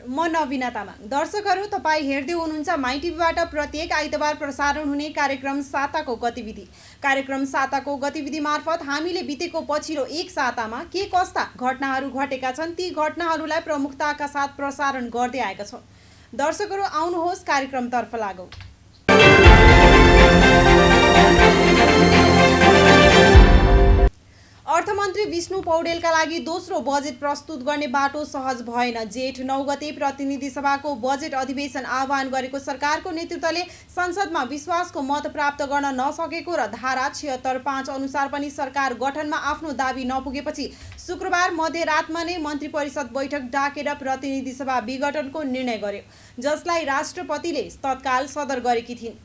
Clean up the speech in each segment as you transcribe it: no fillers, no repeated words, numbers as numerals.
म नवीना तामाङ। दर्शकहरू, तपाईँ हेर्दै हुनुहुन्छ माई टिभीबाट प्रत्येक आइतबार प्रसारण हुने कार्यक्रम साताको गतिविधि। कार्यक्रम साताको गतिविधि मार्फत हामीले बितेको पछिल्लो एक सातामा के कस्ता घटनाहरू घटेका छन् ती घटनाहरूलाई प्रमुखताका साथ प्रसारण गर्दै आएका छौँ। दर्शकहरू, आउनुहोस् कार्यक्रमतर्फ लागौँ। अर्थमन्त्री विष्णु पौडेलका लागि दोस्रो बजेट प्रस्तुत गर्ने बाटो सहज भएन। जेठ 9 गते प्रतिनिधि सभाको बजेट अधिवेशन आह्वान गरेको सरकारको नेतृत्वले संसदमा विश्वासको मत प्राप्त गर्न नसकेको र धारा 76(5) अनुसार पनि सरकार गठनमा आफ्नो दाबी नपुगेपछि शुक्रबार मध्यरातमा नै मन्त्री परिषद बैठक डाकेर प्रतिनिधि सभा विघटनको निर्णय गर्यो, जसलाई राष्ट्रपतिले तत्काल सदर गरेकी थिइन्।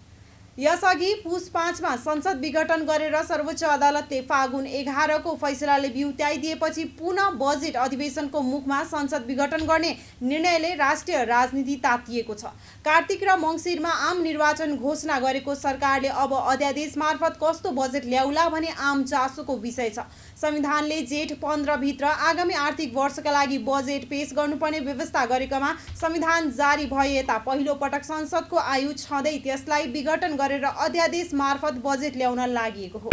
यसअघि पुस 5 मा संसद विघटन गरेर सर्वोच्च अदालतले फागुन 11 को फैसलाले बिउत्याइदिएपछि पुनः बजेट अधिवेशनको मुखमा संसद विघटन गर्ने निर्णयले राष्ट्रिय राजनीति तातिएको छ। कार्तिक र मङ्सिरमा आम निर्वाचन घोषणा गरेको सरकारले अब अध्यादेश मार्फत कस्तो बजेट ल्याउला भने आम चासोको विषय छ। संविधानले जेठ 15 भित्र आगामी आर्थिक वर्षका लागि बजेट पेश गर्नुपर्ने व्यवस्था गरेकोमा संविधान जारी भए यता पहिलो पटक संसदको आयु छँदै त्यसलाई विघटन गरेर अध्यादेश मार्फत बजेट ल्याउन लागि हो।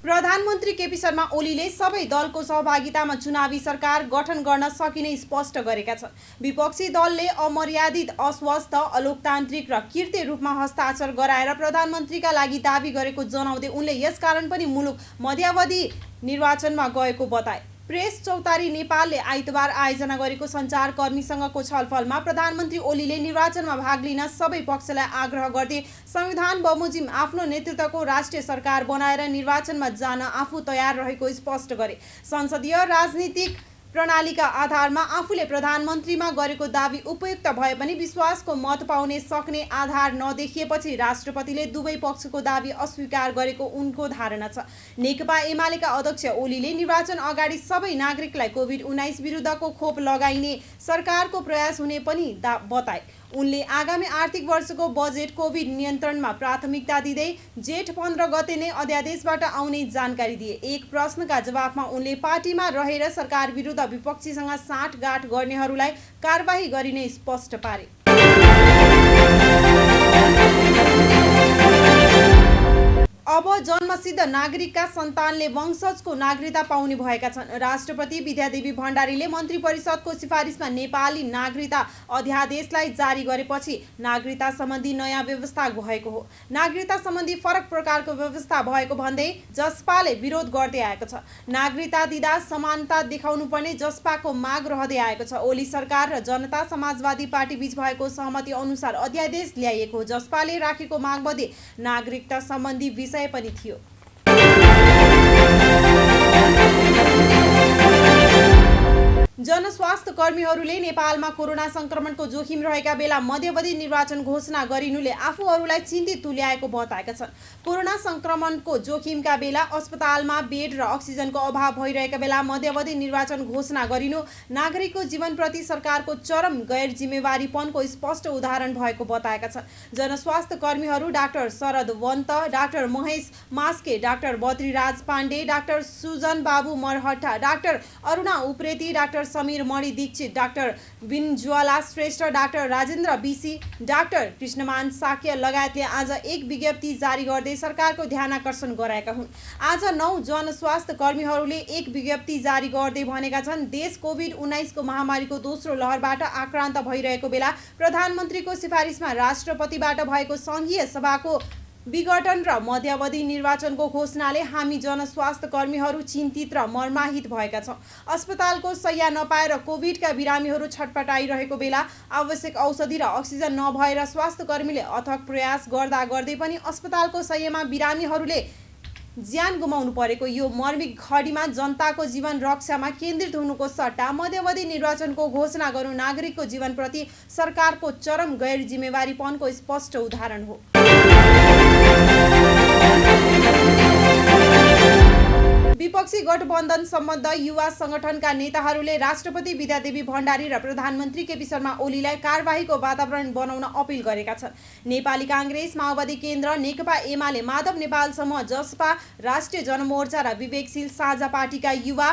प्रधानमन्त्री केपी शर्मा ओलीले सबै दलको सहभागितामा चुनावी सरकार गठन गर्न सकिने स्पष्ट गरेका छन्। विपक्षी दलले अमर्यादित, अस्वस्थ, अलोकतान्त्रिक र कृत्रिम रूपमा हस्ताक्षर गराएर प्रधानमन्त्रीका लागि दाबी गरेको जनाउँदै उनले यसकारण पनि मुलुक मध्यावधि निर्वाचनमा गएको बताए। प्रेस चौतारी नेपालले आइतबार आयोजना गरेको सञ्चारकर्मीसँगको छलफलमा प्रधानमन्त्री ओलीले निर्वाचनमा भाग लिन सबै पक्षलाई आग्रह गर्दै संविधान बमोजिम आफ्नो नेतृत्वको राष्ट्रिय सरकार बनाएर निर्वाचनमा जान आफू तयार रहेको स्पष्ट गरे। संसदीय राजनीतिक प्रणालीका आधारमा आफूले प्रधानमन्त्रीमा गरेको दाबी उपयुक्त भए पनि विश्वासको मत पाउने सक्ने आधार नदेखिएपछि राष्ट्रपतिले दुवै पक्षको दाबी अस्वीकार गरेको उनको धारणा छ। नेकपा एमालेका अध्यक्ष ओलीले निर्वाचन अगाडि सबै नागरिकलाई कोभिड-19 विरुद्धको खोप लगाइने सरकारको प्रयास हुने पनि बताए। उनले आगामी आर्थिक वर्षको बजेट कोभिड नियन्त्रणमा प्राथमिकता दिँदै जेठ 15 गते नै अध्यादेशबाट आउने जानकारी दिए। एक प्रश्नका जवाफमा उनले पार्टीमा रहेर सरकार विरुद्ध विपक्षीसँग साँठगाँठ गर्नेहरूलाई कारबाही गरिने स्पष्ट पारे। अब जन्मसिद्ध नागरिकका सन्तानले वंशजको नागरिकता पाउने भएका छन्। राष्ट्रपति विद्यादेवी भण्डारीले मन्त्री परिषदको सिफारिसमा नेपाली नागरिकता अध्यादेशलाई जारी गरेपछि नागरिकता सम्बन्धी नयाँ व्यवस्था भएको हो। नागरिकता सम्बन्धी फरक प्रकारको व्यवस्था भएको भन्दै जसपाले विरोध गर्दै आएको छ। नागरिकता दिँदा समानता देखाउनुपर्ने जसपाको माग रहँदै आएको छ। ओली सरकार र जनता समाजवादी पार्टी बीच भएको सहमति अनुसार अध्यादेश ल्याइएको हो। जसपाले राखेको मागमध्ये नागरिकता सम्बन्धी विषय पनि थियो। जनस्वास्थ्य कर्मीहरूले नेपालमा कोरोना संक्रमणको जोखिम रहेका बेला मध्यावधि निर्वाचन घोषणा गरिनुले आफूहरूलाई चिन्तित तुल्याएको बताएका छन्। कोरोना संक्रमणको जोखिमका बेला अस्पतालमा बेड र अक्सिजनको अभाव भइरहेका बेला मध्यावधि निर्वाचन घोषणा गरिनु नागरिकको जीवनप्रति सरकारको चरम गैर जिम्मेवारीपनको स्पष्ट उदाहरण भएको बताएका छन्। जनस्वास्थ्य कर्मीहरू doctor Sharad Wanta, doctor Mahesh Maske, doctor Badriraj Pande, doctor Sujan Babu Marahatta, doctor Aruna Upreti, doctor Samir Mani Dixit, doctor Binjwala Shrestha, doctor Rajendra BC, doctor Krishnaman Sakya लगायतले आज एक विज्ञप्ति जारी गर्दै सरकारको ध्यानाकर्षण गराएका हुन्। आज 9 जनस्वास्थ्य कर्मीहरूले एक विज्ञप्ति जारी गर्दै भनेका छन्, देश कोभिड-19 को महामारीको दोस्रो लहरबाट आक्रान्त भइरहेको बेला प्रधानमन्त्रीको सिफारिसमा राष्ट्रपतिबाट भएको संघीय सभाको विघटन र मध्यावधि निर्वाचनको घोषणाले हामी जनस्वास्थ्य कर्मीहरू चिन्तित र मर्माहित भएका छौँ। अस्पतालको शय्या नपाएर कोभिडका बिरामीहरू छटपटाइरहेको बेला आवश्यक औषधि र अक्सिजन नभएर स्वास्थ्य कर्मीले अथक प्रयास गर्दा गर्दै पनि अस्पतालको शय्यामा बिरामीहरूले ज्यान गुमाउनु परेको यो मर्मिक घडीमा जनताको जीवन रक्षामा केन्द्रित हुनुको सट्टा मध्यावधि निर्वाचनको घोषणा गर्नु नागरिकको जीवनप्रति सरकारको चरम गैर जिम्मेवारीपनको स्पष्ट उदाहरण हो। विपक्षी गठबन्धन सम्बद्ध युवा संगठनका नेताहरूले राष्ट्रपति विद्यादेवी भण्डारी र प्रधानमन्त्री केपी शर्मा ओलीलाई कारबाहीको वातावरण बनाउन अपिल गरेका छन्। नेपाली कांग्रेस, माओवादी केन्द्र, नेकपा एमाले, माधव नेपाल समूह, जसपा, राष्ट्रिय जनमोर्चा र विवेकशील साझा पार्टीका युवा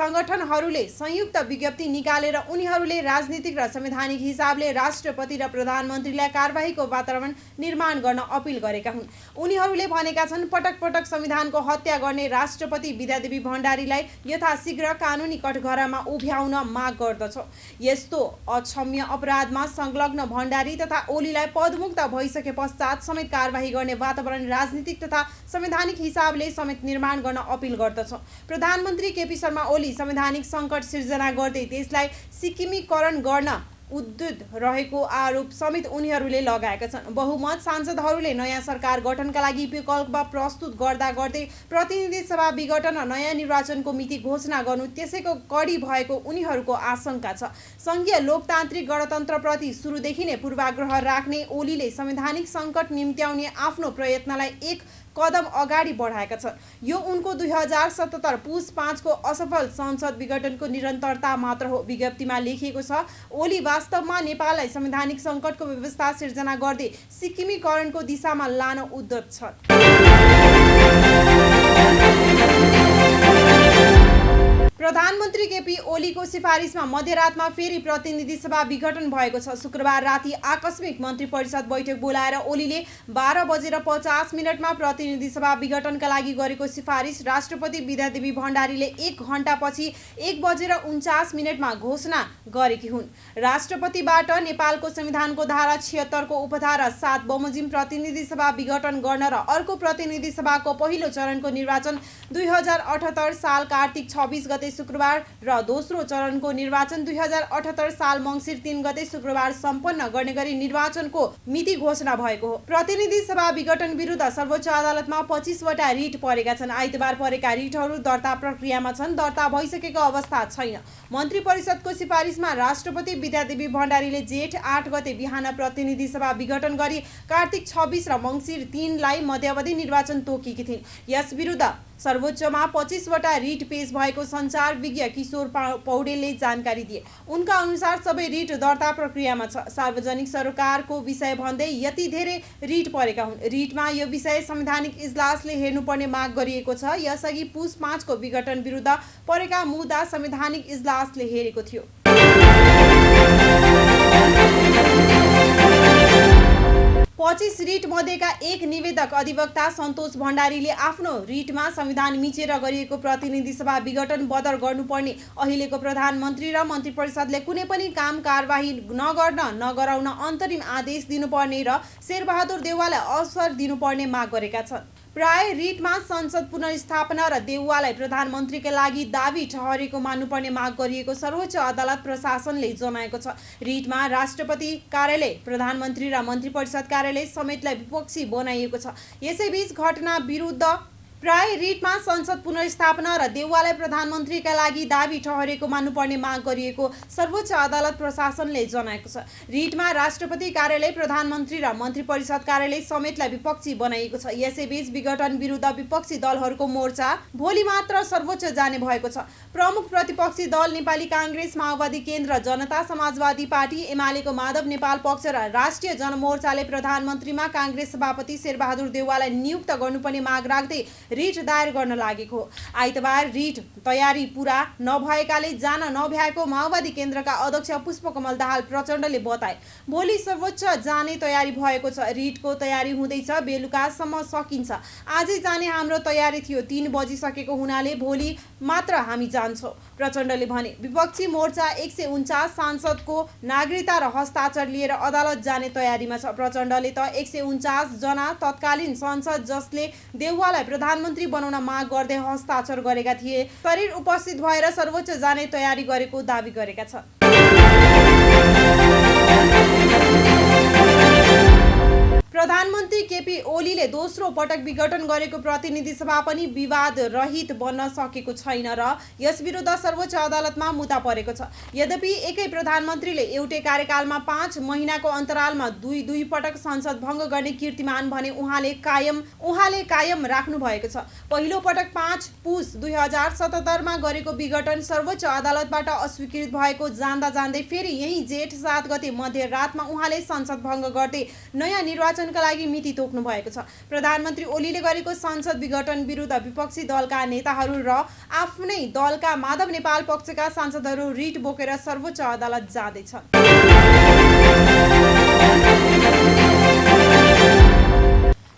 सङ्गठनहरूले संयुक्त विज्ञप्ति निकालेर उनीहरूले राजनीतिक र संवैधानिक हिसाबले राष्ट्रपति र प्रधानमन्त्रीलाई कारबाहीको वातावरण निर्माण गर्न अपिल गरेका हुन्। उनीहरूले भनेका छन्, पटक पटक संविधानको हत्या गर्ने राष्ट्रपति विद्यादेवी भण्डारीलाई यथाशीघ्र कानुनी कठघरामा उभ्याउन माग गर्दछौँ। यस्तो अक्षम्य अपराधमा संलग्न भण्डारी तथा ओलीलाई पदमुक्त भइसके पश्चात समेत कारबाही गर्ने वातावरण राजनीतिक तथा संवैधानिक हिसाबले समेत निर्माण गर्न अपिल गर्दछौँ। प्रधानमन्त्री केपी शर्मा ओली संवैधानिक सङ्कट सिर्जना गर्दै देशलाई सिक्किमीकरण गर्न उद्युत रहेको आरोप समेत उनीहरूले लगाएका छन्। बहुमत सांसदहरूले नयाँ सरकार गठनका लागि विकल्प प्रस्तुत गर्दा गर्दै प्रतिनिधि सभा विघटन र नयाँ निर्वाचनको मिति घोषणा गर्नु त्यसैको कडी भएको उनीहरूको आशंका छ। सङ्घीय लोकतान्त्रिक गणतन्त्रप्रति सुरुदेखि नै पूर्वाग्रह राख्ने ओलीले संवैधानिक सङ्कट निम्त्याउने आफ्नो प्रयत्नलाई एक कदम अगाडि बढाएका छन्। यो उनको 2077 पुस 5 को असफल संसद विघटनको निरन्तरता मात्र हो। विज्ञप्तिमा लेखिएको छ, ओली वास्तवमा नेपाललाई संवैधानिक सङ्कटको व्यवस्था सिर्जना गर्दै सिक्किमीकरणको दिशामा लान उद्यत छन्। प्रधानमन्त्री केपी ओलीको सिफारिसमा मध्यरातमा फेरि प्रतिनिधि सभा विघटन भएको छ। शुक्रबार राति आकस्मिक मन्त्री परिषद बैठक बोलाएर ओलीले 12:50 प्रतिनिधि सभा विघटनका लागि गरेको सिफारिस राष्ट्रपति विद्यादेवी भण्डारीले 1 घण्टापछि 1:49 घोषणा गरेकी हुन्। राष्ट्रपतिबाट नेपालको संविधानको धारा 76 को उपधारा 7 बमोजिम प्रतिनिधि सभा विघटन गर्न र अर्को प्रतिनिधि सभाको पहिलो चरणको निर्वाचन 2078 साल कार्तिक 26 गते शुक्रबार र दोस्रो चरणको निर्वाचन 2078 साल मङ्सिर 3 गते शुक्रबार सम्पन्न गर्ने गरी निर्वाचनको मिति घोषणा भएको हो। प्रतिनिधि सभा विघटन विरुद्ध सर्वोच्च अदालतमा 25 वटा रिट परेका छन्। आइतबार परेका रिटहरू दर्ता प्रक्रियामा छन्। दर्ता भइसकेको अवस्था छैन। मन्त्री परिषदको सिफारिसमा राष्ट्रपति विद्यादेवी भण्डारीले जेठ 8 गते बिहान प्रतिनिधि सभा विघटन गरी कार्तिक 26 र मङ्सिर 3 लाई मध्यावधि निर्वाचन तोकेकी थिइन्। यस विरुद्ध सर्वोच्चमा 25 वटा रिट पेश भएको सञ्चार विज्ञ किशोर पौडेलले जानकारी दिए। उनका अनुसार सबै रिट दर्ता प्रक्रियामा छ। सार्वजनिक सरोकारको विषय भन्दै यति धेरै रिट परेका हुन्। रिटमा यो विषय संवैधानिक इजलासले हेर्नुपर्ने माग गरिएको छ। यसअघि पुस 5 को विघटन विरुद्ध परेका मुद्दा संवैधानिक इजलासले हेरेको थियो। 25 रिट मध्येका एक निवेदक अधिवक्ता सन्तोष भण्डारीले आफ्नो रिटमा संविधान मिचेर गरिएको प्रतिनिधि सभा विघटन बदर गर्नुपर्ने, अहिलेको प्रधानमन्त्री र मन्त्री परिषदले कुनै पनि काम कारबाही नगराउन अन्तरिम आदेश दिनुपर्ने र शेरबहादुर देउवालाई अवसर दिनुपर्ने माग गरेका छन्। प्राय रिटमा संसद पुनर्स्थापना र देउवालाई प्रधानमन्त्रीका लागि दाबी ठहरेको मान्नुपर्ने माग गरिएको सर्वोच्च अदालत प्रशासनले जनाएको छ। रिटमा राष्ट्रपति कार्यालय, प्रधानमन्त्री र मन्त्री परिषद कार्यालय समेतलाई विपक्षी बनाइएको छ। यसैबीच घटना विरुद्ध प्राय रिटमा संसद पुनर्स्थापना र देउवालाई प्रधानमन्त्रीका लागि दाबी ठहरेको मान्नुपर्ने माग गरिएको सर्वोच्च अदालत प्रशासनले जनाएको छ। रिटमा राष्ट्रपति कार्यालय, प्रधानमन्त्री र मन्त्री परिषद कार्यालय समेतलाई विपक्षी बनाइएको छ। यसैबीच विघटन विरुद्ध विपक्षी दलहरूको मोर्चा भोलि मात्र सर्वोच्च जाने भएको छ। प्रमुख प्रतिपक्षी दल नेपाली काङ्ग्रेस, माओवादी केन्द्र, जनता समाजवादी पार्टी, एमालेको माधव नेपाल पक्ष र राष्ट्रिय जनमोर्चाले प्रधानमन्त्रीमा काङ्ग्रेस सभापति शेरबहादुर देउवालाई नियुक्त गर्नुपर्ने माग राख्दै रिट दायर गर्न लागेको हो। आइतबार रिट तयारी पूरा नभएकाले जान नभ्याएको माओवादी केन्द्रका अध्यक्ष पुष्पकमल दाहाल प्रचण्डले बताए। भोलि सर्वोच्च जाने तयारी भएको छ। रिटको तयारी हुँदैछ, बेलुकासम्म सकिन्छ। आजै जाने हाम्रो तयारी थियो, 3 बजिसकेको हुनाले भोलि मात्र हामी जान्छौँ, प्रचण्डले भने। विपक्षी मोर्चा 149 सांसदको नागरिकता र हस्ताक्षर लिएर अदालत जाने तयारीमा छ। प्रचण्डले त 149 जना तत्कालीन सांसद जसले देउवालाई प्रधानमन्त्री बनाउन माग गर्दै हस्ताक्षर गरेका थिए शरीर उपस्थित भएर सर्वोच्च जाने तयारी गरेको दावी गरेका छन्। प्रधानमन्त्री केपी ओलीले दोस्रो पटक विघटन गरेको प्रतिनिधि सभा पनि विवाद रहित बन्न सकेको छैन र यस विरुद्ध सर्वोच्च अदालतमा मुद्दा परेको छ। यद्यपि एकै प्रधानमन्त्रीले एउटै कार्यकालमा 5 महिनाको अन्तरालमा दुई पटक संसद भङ्ग गर्ने कीर्तिमान भने उहाँले कायम राख्नु भएको छ। पहिलो पटक 5 पुस 2077 मा गरेको विघटन सर्वोच्च अदालतबाट अस्वीकृत भएको जान्दै फेरि यही जेठ 7 गते मध्यरातमा उहाँले संसद भङ्ग गर्दै नयाँ निर्वाचनका लागि मिति तोक्नु भएको छ। छ। प्रधानमन्त्री ओलीले गरेको संसद विघटन विरुद्ध विपक्षी दलका नेताहरू र आफ्नै दलका माधव नेपाल पक्षका सांसदहरू रिट बोकेर सर्वोच्च अदालत जाँदैछन्।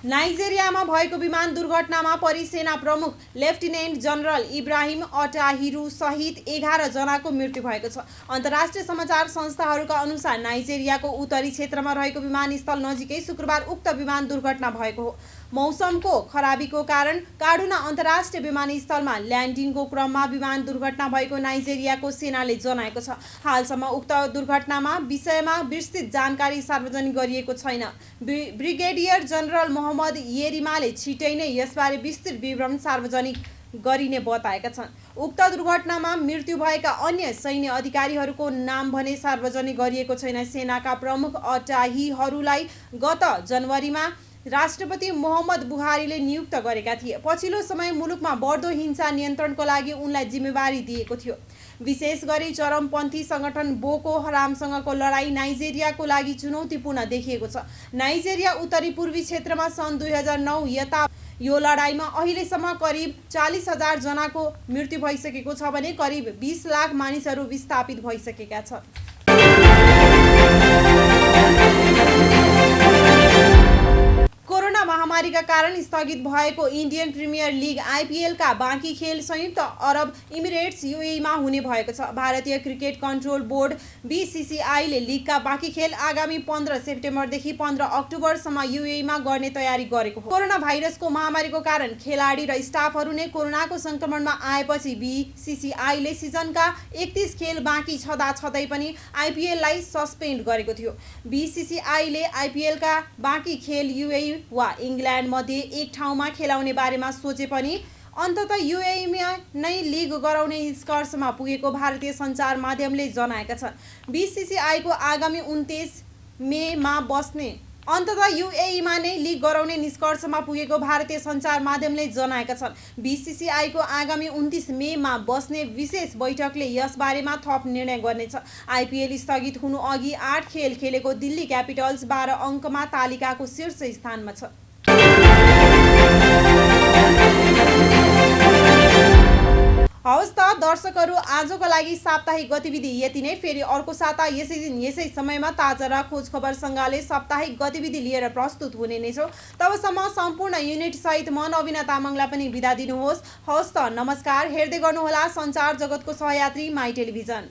नाइजेरियामा भएको विमान दुर्घटनामा परि सेना प्रमुख लेफ्टिनेन्ट जनरल इब्राहिम अटाहिरू सहित 11 जनाको मृत्यु भएको छ। अन्तर्राष्ट्रिय समाचार संस्थाहरूका अनुसार नाइजेरियाको उत्तरी क्षेत्रमा रहेको विमानस्थल नजिकै शुक्रबार उक्त विमान दुर्घटना भएको हो। मौसमको खराबीको कारण काडुना अन्तर्राष्ट्रिय विमानस्थलमा ल्यान्डिङको क्रममा विमान दुर्घटना भएको नाइजेरियाको सेनाले जनाएको छ। हालसम्म उक्त दुर्घटनामा विषयमा विस्तृत जानकारी सार्वजनिक गरिएको छैन। ब्रिगेडियर जनरल मोहम्मद येरिमाले छिटै नै यसबारे विस्तृत विवरण सार्वजनिक गरिने बताएका छन्। उक्त दुर्घटनामा मृत्यु भएका अन्य सैन्य अधिकारीहरूको नाम भने सार्वजनिक गरिएको छैन। सेनाका प्रमुख अटाहीहरूलाई गत जनवरीमा राष्ट्रपति मोहम्मद बुहारीले नियुक्त गरेका थिए। पछिल्लो समय मुलुकमा बढ्दो हिंसा नियन्त्रणको लागि उनलाई जिम्मेवारी दिएको थियो। विशेष गरी चरमपन्थी संगठन बोको हरामसँगको लडाईँ नाइजेरियाको लागि चुनौतीपूर्ण देखिएको छ। नाइजेरिया उत्तरी पूर्वी क्षेत्रमा सन् 2009 यता यो लडाईँमा अहिलेसम्म करिब 40,000 जनाको मृत्यु भइसकेको छ भने करिब 20 लाख मानिसहरू विस्थापित भइसकेका छन्। कोरोना महामारीका कारण स्थगित भएको इन्डियन प्रिमियर लिग आइपिएल का बाँकी खेल संयुक्त अरब इमिरेट्स युएईमा हुने भएको छ। भारतीय क्रिकेट कन्ट्रोल बोर्ड बीसीसीआईले लिगका बाँकी खेल आगामी 15 सेप्टेम्बरदेखि 15 अक्टोबरसम्म युएईमा गर्ने तयारी गरेको हो। कोरोना भाइरसको महामारीको कारण खेलाडी र स्टाफहरू नै कोरोनाको संक्रमणमा आएपछि बीसीसीआईले सिजनका 31 खेल बाँकी छँदै पनि आइपिएललाई सस्पेन्ड गरेको थियो। बीसीसीआईले आइपिएलका बाँकी खेल युएई वा इङ्ल्यान्ड मध्ये एक ठाउँमा खेलाउने बारेमा सोचे पनि अन्ततः युएईमा नै लिग गराउने निष्कर्षमा पुगेको भारतीय सञ्चार माध्यमले जनाएका छन्। बीसीसीआईको आगामी 29 मेमा बस्ने अन्ततः युएईमा नै लिग गराउने निष्कर्षमा पुगेको भारतीय सञ्चार माध्यमले जनाएका छन्। बीसीसीआईको आगामी 29 मेमा बस्ने विशेष बैठकले यसबारेमा थप निर्णय गर्नेछ। आइपिएल स्थगित हुनु अघि 8 खेल खेलेको दिल्ली क्यापिटल्स 12 अङ्कमा तालिकाको शीर्ष स्थानमा छ। हवस् त दर्शकहरू, आजको लागि साप्ताहिक गतिविधि यति नै। फेरि अर्को साता यसै दिन यसै समयमा ताजा र खोज खबर सँगाले साप्ताहिक गतिविधि लिएर प्रस्तुत हुने नै छौँ। तबसम्म सम्पूर्ण युनिट सहित म नवीना तामाङलाई पनि बिदा दिनुहोस्। हवस् त, नमस्कार। हेर्दै गर्नुहोला सञ्चार जगतको सहयात्री माई टेलिभिजन।